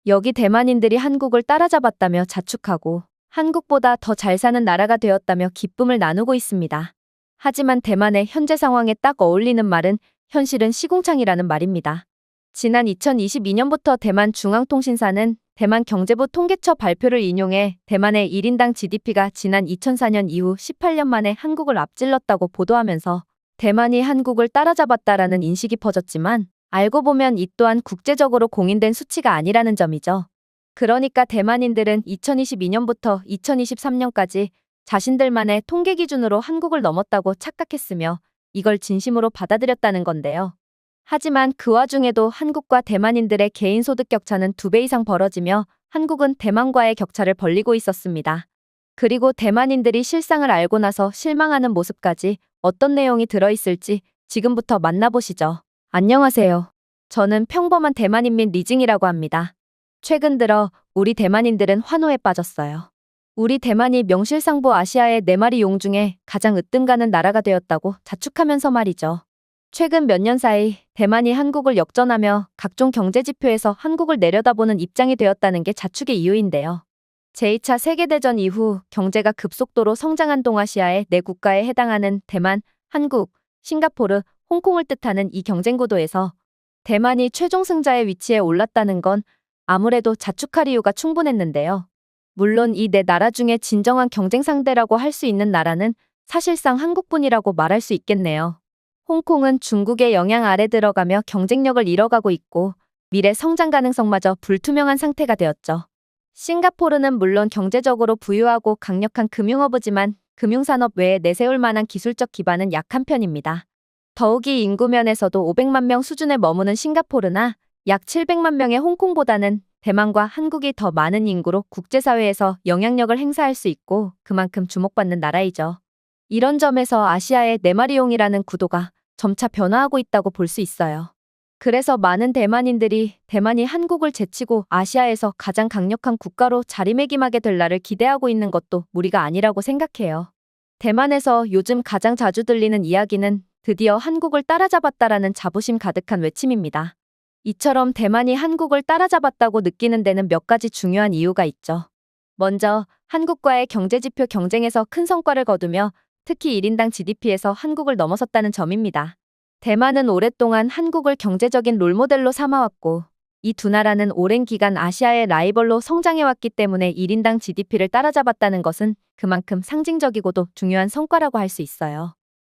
여기 대만인들이 한국을 따라잡았다며 자축하고 한국보다 더 잘 사는 나라가 되었다며 기쁨을 나누고 있습니다. 하지만 대만의 현재 상황에 딱 어울리는 말은 현실은 시궁창이라는 말입니다. 지난 2022년부터 대만 중앙통신사는 대만 경제부 통계처 발표를 인용해 대만의 1인당 GDP가 지난 2004년 이후 18년 만에 한국을 앞질렀다고 보도하면서 대만이 한국을 따라잡았다라는 인식이 퍼졌지만 알고 보면 이 또한 국제적으로 공인된 수치가 아니라는 점이죠. 그러니까 대만인들은 2022년부터 2023년까지 자신들만의 통계 기준으로 한국을 넘었다고 착각했으며 이걸 진심으로 받아들였다는 건데요. 하지만 그 와중에도 한국과 대만인들의 개인 소득 격차는 2배 이상 벌어지며 한국은 대만과의 격차를 벌리고 있었습니다. 그리고 대만인들이 실상을 알고 나서 실망하는 모습까지 어떤 내용이 들어있을지 지금부터 만나보시죠. 안녕하세요. 저는 평범한 대만인민 리징이라고 합니다. 최근 들어 우리 대만인들은 환호에 빠졌어요. 우리 대만이 명실상부 아시아의 4마리 용 중에 가장 으뜸 가는 나라가 되었다고 자축하면서 말이죠. 최근 몇 년 사이 대만이 한국을 역전하며 각종 경제지표에서 한국을 내려다보는 입장이 되었다는 게 자축의 이유인데요. 제2차 세계대전 이후 경제가 급속도로 성장한 동아시아의 4국가에 해당하는 대만, 한국, 싱가포르, 홍콩을 뜻하는 이 경쟁 구도에서 대만이 최종 승자의 위치에 올랐다는 건 아무래도 자축할 이유가 충분했는데요. 물론 이 4나라 중에 진정한 경쟁 상대라고 할 수 있는 나라는 사실상 한국뿐이라고 말할 수 있겠네요. 홍콩은 중국의 영향 아래 들어가며 경쟁력을 잃어가고 있고 미래 성장 가능성마저 불투명한 상태가 되었죠. 싱가포르는 물론 경제적으로 부유하고 강력한 금융허브지만 금융산업 외에 내세울 만한 기술적 기반은 약한 편입니다. 더욱이 인구 면에서도 500만 명 수준에 머무는 싱가포르나 약 700만 명의 홍콩보다는 대만과 한국이 더 많은 인구로 국제사회에서 영향력을 행사할 수 있고 그만큼 주목받는 나라이죠. 이런 점에서 아시아의 4마리 용이라는 구도가 점차 변화하고 있다고 볼 수 있어요. 그래서 많은 대만인들이 대만이 한국을 제치고 아시아에서 가장 강력한 국가로 자리매김하게 될 날을 기대하고 있는 것도 무리가 아니라고 생각해요. 대만에서 요즘 가장 자주 들리는 이야기는 드디어 한국을 따라잡았다라는 자부심 가득한 외침입니다. 이처럼 대만이 한국을 따라잡았다고 느끼는 데는 몇 가지 중요한 이유가 있죠. 먼저 한국과의 경제지표 경쟁에서 큰 성과를 거두며 특히 1인당 GDP에서 한국을 넘어섰다는 점입니다. 대만은 오랫동안 한국을 경제적인 롤모델로 삼아왔고 이 두 나라는 오랜 기간 아시아의 라이벌로 성장해왔기 때문에 1인당 GDP를 따라잡았다는 것은 그만큼 상징적이고도 중요한 성과라고 할 수 있어요.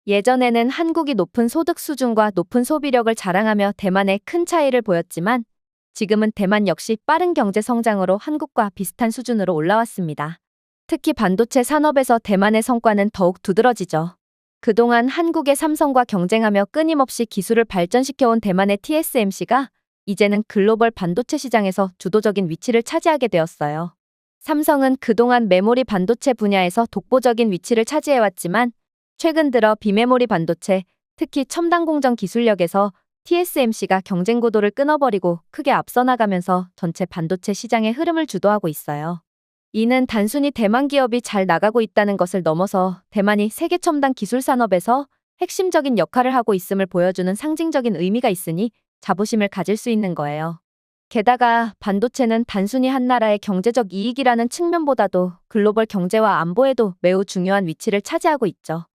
예전에는 한국이 높은 소득 수준과 높은 소비력을 자랑하며 대만에 큰 차이를 보였지만 지금은 대만 역시 빠른 경제 성장으로 한국과 비슷한 수준으로 올라왔습니다. 특히 반도체 산업에서 대만의 성과는 더욱 두드러지죠. 그동안 한국의 삼성과 경쟁하며 끊임없이 기술을 발전시켜온 대만의 TSMC가 이제는 글로벌 반도체 시장에서 주도적인 위치를 차지하게 되었어요. 삼성은 그동안 메모리 반도체 분야에서 독보적인 위치를 차지해왔지만 최근 들어 비메모리 반도체, 특히 첨단 공정 기술력에서 TSMC가 경쟁 구도를 끊어버리고 크게 앞서 나가면서 전체 반도체 시장의 흐름을 주도하고 있어요. 이는 단순히 대만 기업이 잘 나가고 있다는 것을 넘어서 대만이 세계 첨단 기술 산업에서 핵심적인 역할을 하고 있음을 보여주는 상징적인 의미가 있으니 자부심을 가질 수 있는 거예요. 게다가 반도체는 단순히 한 나라의 경제적 이익이라는 측면보다도 글로벌 경제와 안보에도 매우 중요한 위치를 차지하고 있죠.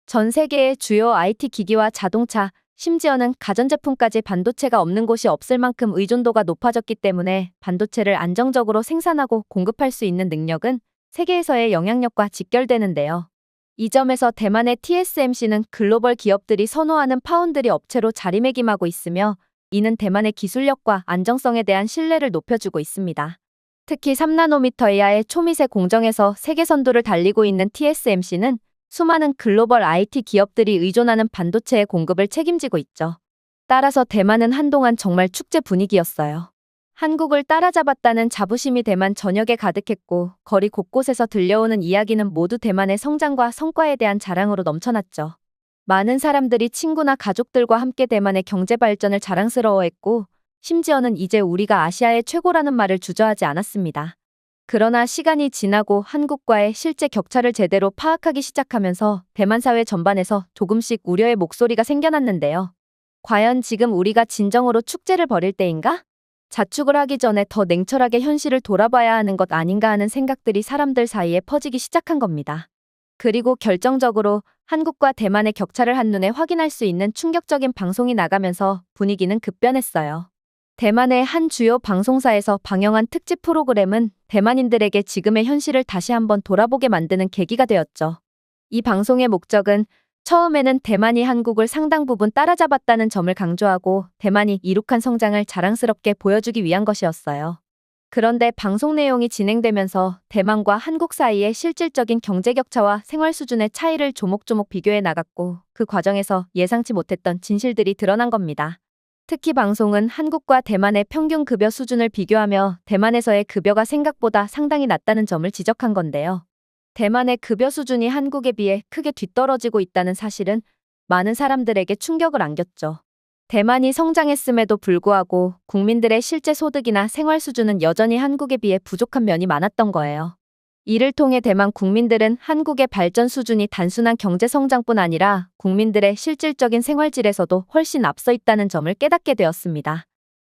전 세계의 주요 IT 기기와 자동차, 심지어는 가전제품까지 반도체가 없는 곳이 없을 만큼 의존도가 높아졌기 때문에 반도체를 안정적으로 생산하고 공급할 수 있는 능력은 세계에서의 영향력과 직결되는데요. 이 점에서 대만의 TSMC는 글로벌 기업들이 선호하는 파운드리 업체로 자리매김하고 있으며 이는 대만의 기술력과 안정성에 대한 신뢰를 높여주고 있습니다. 특히 3나노미터 이하의 초미세 공정에서 세계 선두를 달리고 있는 TSMC는 수많은 글로벌 IT 기업들이 의존하는 반도체의 공급을 책임지고 있죠. 따라서 대만은 한동안 정말 축제 분위기였어요. 한국을 따라잡았다는 자부심이 대만 전역에 가득했고 거리 곳곳에서 들려오는 이야기는 모두 대만의 성장과 성과에 대한 자랑으로 넘쳐났죠. 많은 사람들이 친구나 가족들과 함께 대만의 경제 발전을 자랑스러워했고 심지어는 이제 우리가 아시아의 최고라는 말을 주저하지 않았습니다. 그러나 시간이 지나고 한국과의 실제 격차를 제대로 파악하기 시작하면서 대만 사회 전반에서 조금씩 우려의 목소리가 생겨났는데요. 과연 지금 우리가 진정으로 축제를 벌일 때인가? 자축을 하기 전에 더 냉철하게 현실을 돌아봐야 하는 것 아닌가 하는 생각들이 사람들 사이에 퍼지기 시작한 겁니다. 그리고 결정적으로 한국과 대만의 격차를 한눈에 확인할 수 있는 충격적인 방송이 나가면서 분위기는 급변했어요. 대만의 한 주요 방송사에서 방영한 특집 프로그램은 대만인들에게 지금의 현실을 다시 한번 돌아보게 만드는 계기가 되었죠. 이 방송의 목적은 처음에는 대만이 한국을 상당 부분 따라잡았다는 점을 강조하고 대만이 이룩한 성장을 자랑스럽게 보여주기 위한 것이었어요. 그런데 방송 내용이 진행되면서 대만과 한국 사이의 실질적인 경제 격차와 생활 수준의 차이를 조목조목 비교해 나갔고 그 과정에서 예상치 못했던 진실들이 드러난 겁니다. 특히 방송은 한국과 대만의 평균 급여 수준을 비교하며 대만에서의 급여가 생각보다 상당히 낮다는 점을 지적한 건데요. 대만의 급여 수준이 한국에 비해 크게 뒤떨어지고 있다는 사실은 많은 사람들에게 충격을 안겼죠. 대만이 성장했음에도 불구하고 국민들의 실제 소득이나 생활 수준은 여전히 한국에 비해 부족한 면이 많았던 거예요. 이를 통해 대만 국민들은 한국의 발전 수준이 단순한 경제 성장뿐 아니라 국민들의 실질적인 생활질에서도 훨씬 앞서 있다는 점을 깨닫게 되었습니다.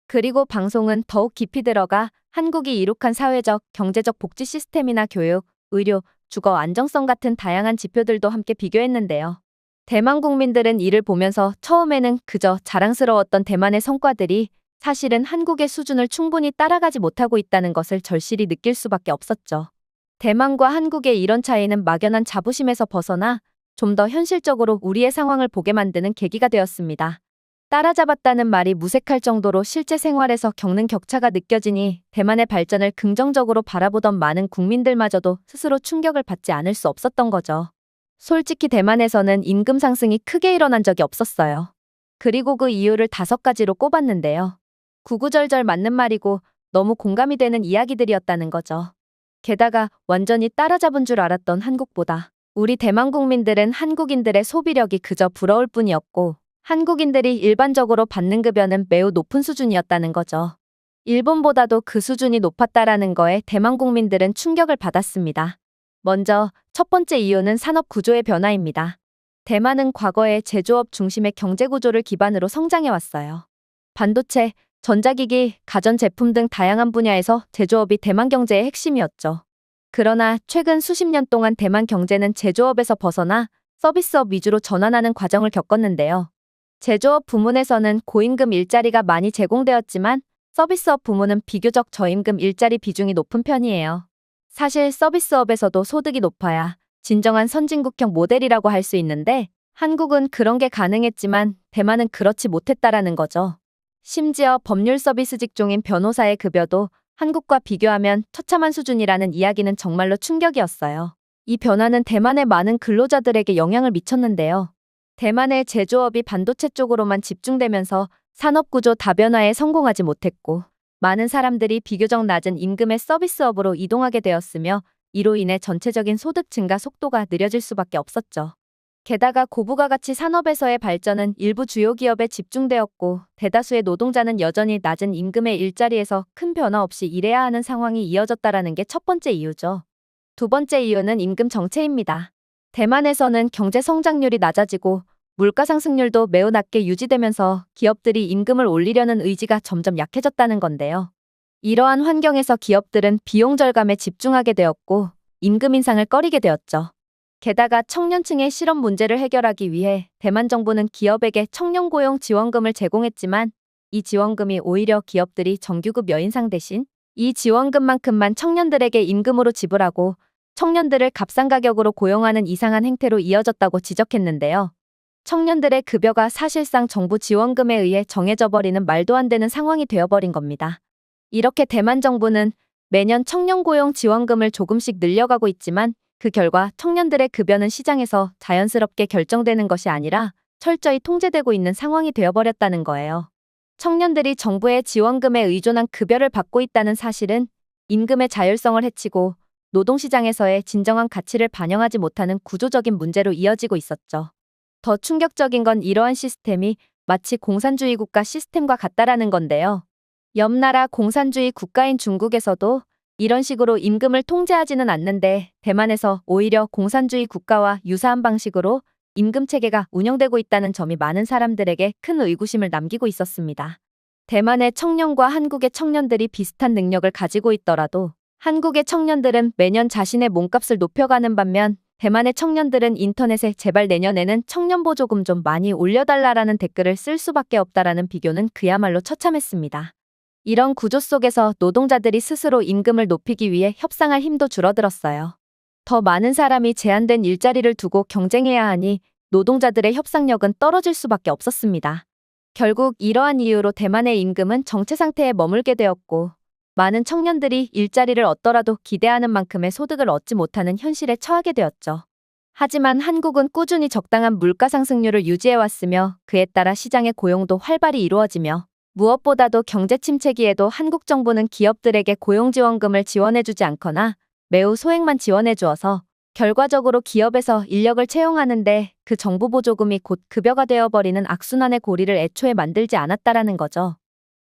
그리고 방송은 더욱 깊이 들어가 한국이 이룩한 사회적, 경제적 복지 시스템이나 교육, 의료, 주거 안정성 같은 다양한 지표들도 함께 비교했는데요. 대만 국민들은 이를 보면서 처음에는 그저 자랑스러웠던 대만의 성과들이 사실은 한국의 수준을 충분히 따라가지 못하고 있다는 것을 절실히 느낄 수밖에 없었죠. 대만과 한국의 이런 차이는 막연한 자부심에서 벗어나 좀 더 현실적으로 우리의 상황을 보게 만드는 계기가 되었습니다. 따라잡았다는 말이 무색할 정도로 실제 생활에서 겪는 격차가 느껴지니 대만의 발전을 긍정적으로 바라보던 많은 국민들마저도 스스로 충격을 받지 않을 수 없었던 거죠. 솔직히 대만에서는 임금 상승이 크게 일어난 적이 없었어요. 그리고 그 이유를 5가지로 꼽았는데요. 구구절절 맞는 말이고 너무 공감이 되는 이야기들이었다는 거죠. 게다가 완전히 따라잡은 줄 알았던 한국보다 우리 대만 국민들은 한국인들의 소비력이 그저 부러울 뿐이었고 한국인들이 일반적으로 받는 급여는 매우 높은 수준이었다는 거죠. 일본보다도 그 수준이 높았다라는 거에 대만 국민들은 충격을 받았습니다. 먼저 첫 번째 이유는 산업 구조의 변화입니다. 대만은 과거에 제조업 중심의 경제 구조를 기반으로 성장해왔어요. 반도체, 전자기기, 가전제품 등 다양한 분야에서 제조업이 대만 경제의 핵심이었죠. 그러나 최근 수십 년 동안 대만 경제는 제조업에서 벗어나 서비스업 위주로 전환하는 과정을 겪었는데요. 제조업 부문에서는 고임금 일자리가 많이 제공되었지만 서비스업 부문은 비교적 저임금 일자리 비중이 높은 편이에요. 사실 서비스업에서도 소득이 높아야 진정한 선진국형 모델이라고 할 수 있는데 한국은 그런 게 가능했지만 대만은 그렇지 못했다라는 거죠. 심지어 법률 서비스 직종인 변호사의 급여도 한국과 비교하면 처참한 수준이라는 이야기는 정말로 충격이었어요. 이 변화는 대만의 많은 근로자들에게 영향을 미쳤는데요. 대만의 제조업이 반도체 쪽으로만 집중되면서 산업구조 다변화에 성공하지 못했고 많은 사람들이 비교적 낮은 임금의 서비스업으로 이동하게 되었으며 이로 인해 전체적인 소득 증가 속도가 느려질 수밖에 없었죠. 게다가 고부가가치 산업에서의 발전은 일부 주요 기업에 집중되었고 대다수의 노동자는 여전히 낮은 임금의 일자리에서 큰 변화 없이 일해야 하는 상황이 이어졌다라는 게 첫 번째 이유죠. 두 번째 이유는 임금 정체입니다. 대만에서는 경제 성장률이 낮아지고 물가 상승률도 매우 낮게 유지되면서 기업들이 임금을 올리려는 의지가 점점 약해졌다는 건데요. 이러한 환경에서 기업들은 비용 절감에 집중하게 되었고 임금 인상을 꺼리게 되었죠. 게다가 청년층의 실업 문제를 해결하기 위해 대만 정부는 기업에게 청년 고용 지원금을 제공했지만 이 지원금이 오히려 기업들이 정규급 여인상 대신 이 지원금만큼만 청년들에게 임금으로 지불하고 청년들을 값싼 가격으로 고용하는 이상한 행태로 이어졌다고 지적했는데요. 청년들의 급여가 사실상 정부 지원금에 의해 정해져 버리는 말도 안 되는 상황이 되어버린 겁니다. 이렇게 대만 정부는 매년 청년 고용 지원금을 조금씩 늘려가고 있지만 그 결과 청년들의 급여는 시장에서 자연스럽게 결정되는 것이 아니라 철저히 통제되고 있는 상황이 되어버렸다는 거예요. 청년들이 정부의 지원금에 의존한 급여를 받고 있다는 사실은 임금의 자율성을 해치고 노동시장에서의 진정한 가치를 반영하지 못하는 구조적인 문제로 이어지고 있었죠. 더 충격적인 건 이러한 시스템이 마치 공산주의 국가 시스템과 같다라는 건데요. 옆 나라 공산주의 국가인 중국에서도 이런 식으로 임금을 통제하지는 않는데 대만에서 오히려 공산주의 국가와 유사한 방식으로 임금 체계가 운영되고 있다는 점이 많은 사람들에게 큰 의구심을 남기고 있었습니다. 대만의 청년과 한국의 청년들이 비슷한 능력을 가지고 있더라도 한국의 청년들은 매년 자신의 몸값을 높여가는 반면 대만의 청년들은 인터넷에 제발 내년에는 청년보조금 좀 많이 올려달라라는 댓글을 쓸 수밖에 없다라는 비교는 그야말로 처참했습니다. 이런 구조 속에서 노동자들이 스스로 임금을 높이기 위해 협상할 힘도 줄어들었어요. 더 많은 사람이 제한된 일자리를 두고 경쟁해야 하니 노동자들의 협상력은 떨어질 수밖에 없었습니다. 결국 이러한 이유로 대만의 임금은 정체 상태에 머물게 되었고 많은 청년들이 일자리를 얻더라도 기대하는 만큼의 소득을 얻지 못하는 현실에 처하게 되었죠. 하지만 한국은 꾸준히 적당한 물가 상승률을 유지해왔으며 그에 따라 시장의 고용도 활발히 이루어지며 무엇보다도 경제 침체기에도 한국 정부는 기업들에게 고용지원금을 지원해주지 않거나 매우 소액만 지원해주어서 결과적으로 기업에서 인력을 채용하는데 그 정부 보조금이 곧 급여가 되어버리는 악순환의 고리를 애초에 만들지 않았다라는 거죠.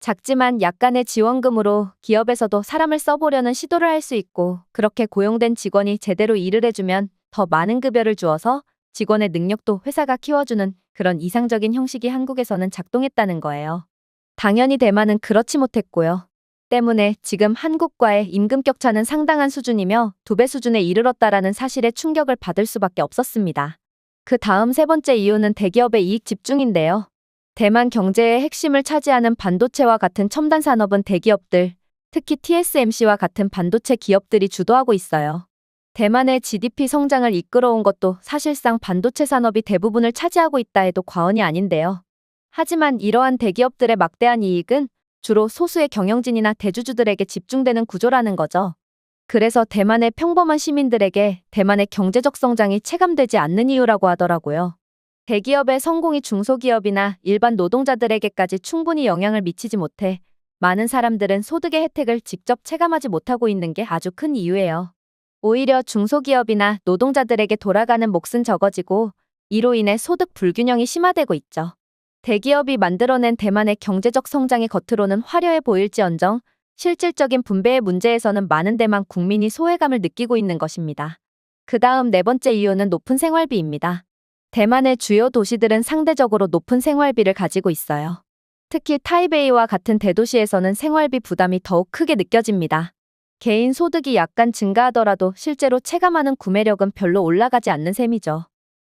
작지만 약간의 지원금으로 기업에서도 사람을 써보려는 시도를 할 수 있고 그렇게 고용된 직원이 제대로 일을 해주면 더 많은 급여를 주어서 직원의 능력도 회사가 키워주는 그런 이상적인 형식이 한국에서는 작동했다는 거예요. 당연히 대만은 그렇지 못했고요. 때문에 지금 한국과의 임금 격차는 상당한 수준이며 2배 수준에 이르렀다라는 사실에 충격을 받을 수밖에 없었습니다. 그 다음 세 번째 이유는 대기업의 이익 집중인데요. 대만 경제의 핵심을 차지하는 반도체와 같은 첨단 산업은 대기업들, 특히 TSMC와 같은 반도체 기업들이 주도하고 있어요. 대만의 GDP 성장을 이끌어온 것도 사실상 반도체 산업이 대부분을 차지하고 있다 해도 과언이 아닌데요. 하지만 이러한 대기업들의 막대한 이익은 주로 소수의 경영진이나 대주주들에게 집중되는 구조라는 거죠. 그래서 대만의 평범한 시민들에게 대만의 경제적 성장이 체감되지 않는 이유라고 하더라고요. 대기업의 성공이 중소기업이나 일반 노동자들에게까지 충분히 영향을 미치지 못해 많은 사람들은 소득의 혜택을 직접 체감하지 못하고 있는 게 아주 큰 이유예요. 오히려 중소기업이나 노동자들에게 돌아가는 몫은 적어지고 이로 인해 소득 불균형이 심화되고 있죠. 대기업이 만들어낸 대만의 경제적 성장이 겉으로는 화려해 보일지언정 실질적인 분배의 문제에서는 많은 대만 국민이 소외감을 느끼고 있는 것입니다. 그 다음 네 번째 이유는 높은 생활비입니다. 대만의 주요 도시들은 상대적으로 높은 생활비를 가지고 있어요. 특히 타이베이와 같은 대도시에서는 생활비 부담이 더욱 크게 느껴집니다. 개인 소득이 약간 증가하더라도 실제로 체감하는 구매력은 별로 올라가지 않는 셈이죠.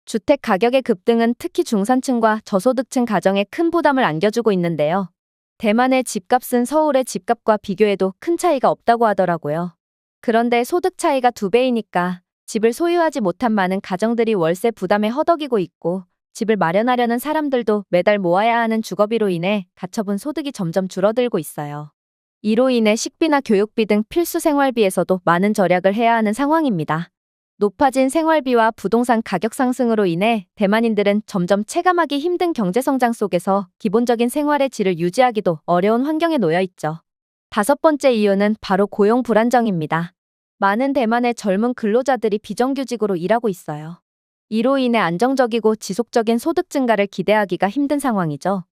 주택 가격의 급등은 특히 중산층과 저소득층 가정에 큰 부담을 안겨주고 있는데요. 대만의 집값은 서울의 집값과 비교해도 큰 차이가 없다고 하더라고요. 그런데 소득 차이가 2배이니까 집을 소유하지 못한 많은 가정들이 월세 부담에 허덕이고 있고 집을 마련하려는 사람들도 매달 모아야 하는 주거비로 인해 가처분 소득이 점점 줄어들고 있어요. 이로 인해 식비나 교육비 등 필수 생활비에서도 많은 절약을 해야 하는 상황입니다. 높아진 생활비와 부동산 가격 상승으로 인해 대만인들은 점점 체감하기 힘든 경제성장 속에서 기본적인 생활의 질을 유지하기도 어려운 환경에 놓여 있죠. 다섯 번째 이유는 바로 고용 불안정입니다. 많은 대만의 젊은 근로자들이 비정규직으로 일하고 있어요. 이로 인해 안정적이고 지속적인 소득 증가를 기대하기가 힘든 상황이죠.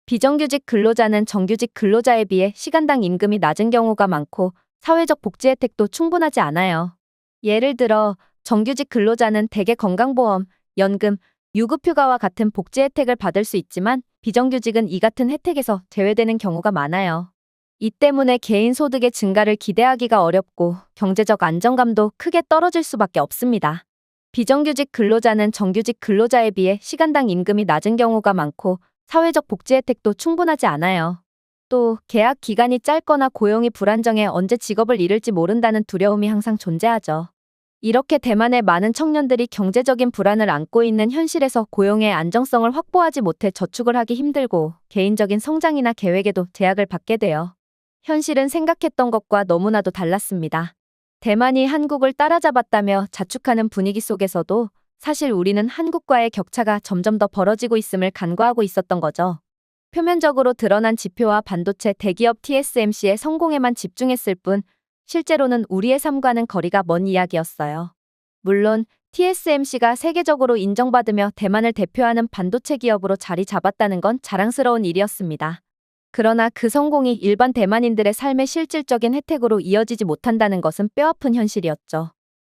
비정규직 근로자는 정규직 근로자에 비해 시간당 임금이 낮은 경우가 많고 사회적 복지 혜택도 충분하지 않아요. 예를 들어 정규직 근로자는 대개 건강보험, 연금, 유급휴가와 같은 복지 혜택을 받을 수 있지만 비정규직은 이 같은 혜택에서 제외되는 경우가 많아요. 이 때문에 개인 소득의 증가를 기대하기가 어렵고 경제적 안정감도 크게 떨어질 수밖에 없습니다. 비정규직 근로자는 정규직 근로자에 비해 시간당 임금이 낮은 경우가 많고 사회적 복지 혜택도 충분하지 않아요. 또 계약 기간이 짧거나 고용이 불안정해 언제 직업을 잃을지 모른다는 두려움이 항상 존재하죠. 이렇게 대만의 많은 청년들이 경제적인 불안을 안고 있는 현실에서 고용의 안정성을 확보하지 못해 저축을 하기 힘들고 개인적인 성장이나 계획에도 제약을 받게 돼요. 현실은 생각했던 것과 너무나도 달랐습니다. 대만이 한국을 따라잡았다며 자축하는 분위기 속에서도 사실 우리는 한국과의 격차가 점점 더 벌어지고 있음을 간과하고 있었던 거죠. 표면적으로 드러난 지표와 반도체 대기업 TSMC의 성공에만 집중했을 뿐 실제로는 우리의 삶과는 거리가 먼 이야기였어요. 물론 TSMC가 세계적으로 인정받으며 대만을 대표하는 반도체 기업으로 자리 잡았다는 건 자랑스러운 일이었습니다. 그러나 그 성공이 일반 대만인들의 삶의 실질적인 혜택으로 이어지지 못한다는 것은 뼈아픈 현실이었죠.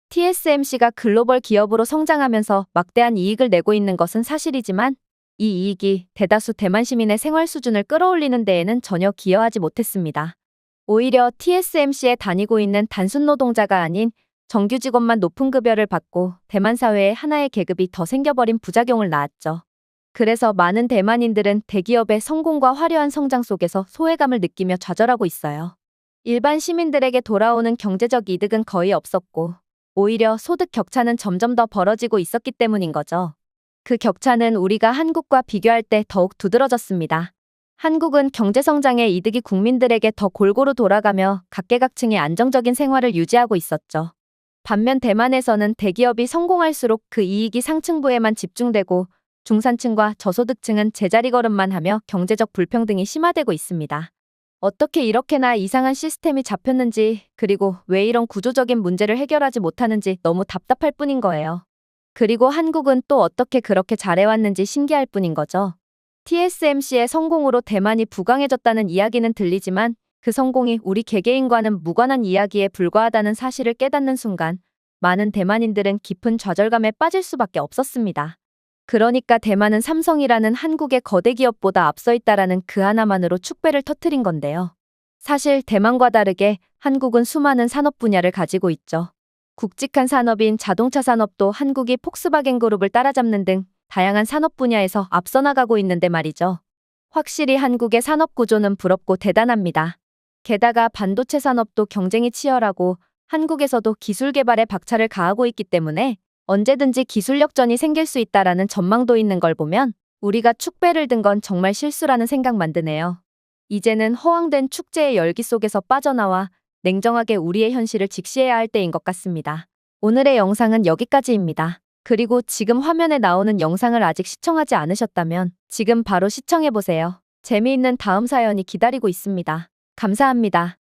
TSMC가 글로벌 기업으로 성장하면서 막대한 이익을 내고 있는 것은 사실이지만 이 이익이 대다수 대만 시민의 생활 수준을 끌어올리는 데에는 전혀 기여하지 못했습니다. 오히려 TSMC에 다니고 있는 단순 노동자가 아닌 정규 직원만 높은 급여를 받고 대만 사회에 하나의 계급이 더 생겨버린 부작용을 낳았죠. 그래서 많은 대만인들은 대기업의 성공과 화려한 성장 속에서 소외감을 느끼며 좌절하고 있어요. 일반 시민들에게 돌아오는 경제적 이득은 거의 없었고, 오히려 소득 격차는 점점 더 벌어지고 있었기 때문인 거죠. 그 격차는 우리가 한국과 비교할 때 더욱 두드러졌습니다. 한국은 경제성장의 이득이 국민들에게 더 골고루 돌아가며 각계각층의 안정적인 생활을 유지하고 있었죠. 반면 대만에서는 대기업이 성공할수록 그 이익이 상층부에만 집중되고 중산층과 저소득층은 제자리 걸음만 하며 경제적 불평등이 심화되고 있습니다. 어떻게 이렇게나 이상한 시스템이 잡혔는지, 그리고 왜 이런 구조적인 문제를 해결하지 못하는지 너무 답답할 뿐인 거예요. 그리고 한국은 또 어떻게 그렇게 잘해왔는지 신기할 뿐인 거죠. TSMC의 성공으로 대만이 부강해졌다는 이야기는 들리지만 그 성공이 우리 개개인과는 무관한 이야기에 불과하다는 사실을 깨닫는 순간 많은 대만인들은 깊은 좌절감에 빠질 수밖에 없었습니다. 그러니까 대만은 삼성이라는 한국의 거대 기업보다 앞서 있다라는 그 하나만으로 축배를 터뜨린 건데요. 사실 대만과 다르게 한국은 수많은 산업 분야를 가지고 있죠. 굵직한 산업인 자동차 산업도 한국이 폭스바겐 그룹을 따라잡는 등 다양한 산업 분야에서 앞서 나가고 있는데 말이죠. 확실히 한국의 산업 구조는 부럽고 대단합니다. 게다가 반도체 산업도 경쟁이 치열하고 한국에서도 기술 개발에 박차를 가하고 있기 때문에 언제든지 기술 역전이 생길 수 있다라는 전망도 있는 걸 보면 우리가 축배를 든 건 정말 실수라는 생각만 드네요. 이제는 허황된 축제의 열기 속에서 빠져나와 냉정하게 우리의 현실을 직시해야 할 때인 것 같습니다. 오늘의 영상은 여기까지입니다. 그리고 지금 화면에 나오는 영상을 아직 시청하지 않으셨다면 지금 바로 시청해보세요. 재미있는 다음 사연이 기다리고 있습니다. 감사합니다.